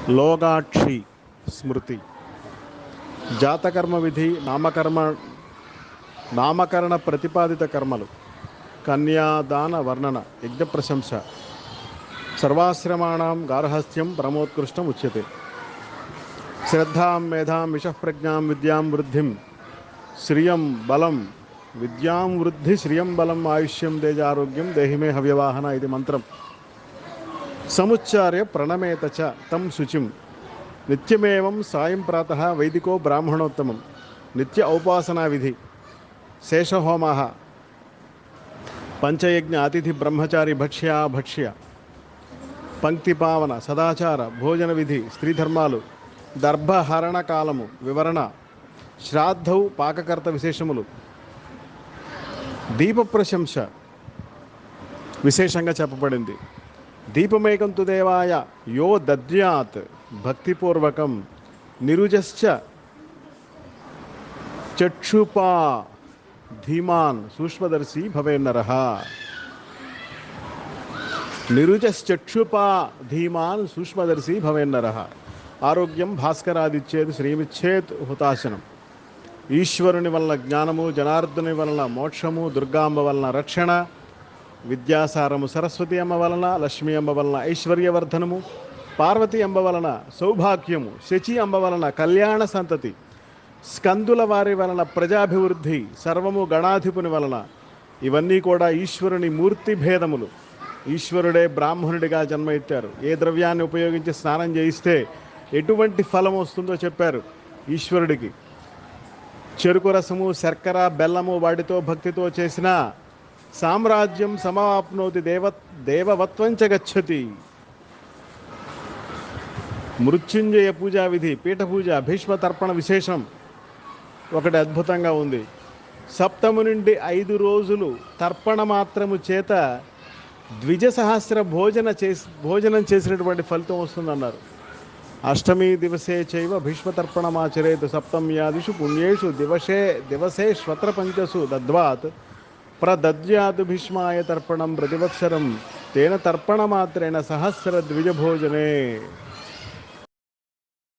లోగాక్షి స్మృతి జాతకర్మ విధి నామకరణ ప్రతిపాదిత కర్మలు కన్యాదాన వర్ణన యజ్ఞ ప్రశంస సర్వాశ్రమాణం గార్హస్థ్యం పరమోత్కృష్టం ఉచ్యతే. శ్రద్ధాం మేధాం విషఃప్రజ్ఞాం విద్యాం వృద్ధిం శ్రియం బలం విద్యాం వృద్ధి శ్రియం బలం ఆయుష్యం తేజారోగ్యం దేహిమే హవ్యవాహన ఇది మంత్రం సముచ్చార్య ప్రణమేత చ తం శుచిం నిత్యమేవం సాయం ప్రాతః వైదికో బ్రాహ్మణోత్తమం నిత్య ఔపాసనా విధి శేషహోమః పంచయజ్ఞ అతిథి బ్రహ్మచారి భక్ష్య పంక్తిపావన సదాచార భోజన విధి స్త్రీధర్మాలు దర్భహరణ కాలము వివరణ శ్రాద్ధౌ పాకకర్త విశేషములు దీప ప్రశంస విశేషంగా చెప్పబడింది. దీపమేకం తు దేవాయ యో దద్యాత్ భక్తిపూర్వకం నిరుజశ్చ చక్షుపా ధీమాన్ సూక్ష్మదర్శి భవేన్నరః. నిరుజశ్చక్షుపా ధీమాన్ సూక్ష్మదర్శి భవేన్నరః. ఆరోగ్యం భాస్కరాదిచ్చేది శ్రీమిచ్చేత్ హుతాశనం. ఈశ్వరుని వలన జ్ఞానము, జనార్దుని వలన మోక్షము, దుర్గాంబ వలన రక్షణ, విద్యాసారము సరస్వతి అమ్మ వలన, లక్ష్మీ అమ్మ వలన ఐశ్వర్యవర్ధనము, పార్వతి అంబ వలన సౌభాగ్యము, శచి అంబ వలన కళ్యాణ సంతతి, స్కందుల వారి వలన ప్రజాభివృద్ధి, సర్వము గణాధిపుని వలన. ఇవన్నీ కూడా ఈశ్వరుని మూర్తి భేదములు. ఈశ్వరుడే బ్రాహ్మణుడిగా జన్మ ఎత్తారు. ఏ ద్రవ్యాన్ని ఉపయోగించి స్నానం చేయిస్తే ఎటువంటి ఫలం వస్తుందో చెప్పారు. ఈశ్వరుడికి చెరుకు రసము, శర్కర, బెల్లము వాటితో భక్తితో చేసిన సామ్రాజ్యం సమాప్నోతి దేవవత్వంచ గచ్చతి. మృత్యుంజయ పూజా విధి పీఠ పూజ భీష్మ తర్పణ విశేషం ఒకటి అద్భుతంగా ఉంది. సప్తము నుండి 5 రోజులు తర్పణ మాత్రము చేత ద్విజ సహస్ర భోజనం చేసినటువంటి ఫలితం వస్తుందన్నారు. అష్టమి దివసే చైవ భీష్మతర్పణమాచరేత్ సప్తమ్యాదిషు పుణ్యేషు దివసే శ్వత్ర పంచసు దద్వాత్ ప్రదద్యాత్ భీష్మాయ తర్పణం ప్రతివత్సరం తేన తర్పణమాత్రేణ సహస్ర ద్విజభోజనే.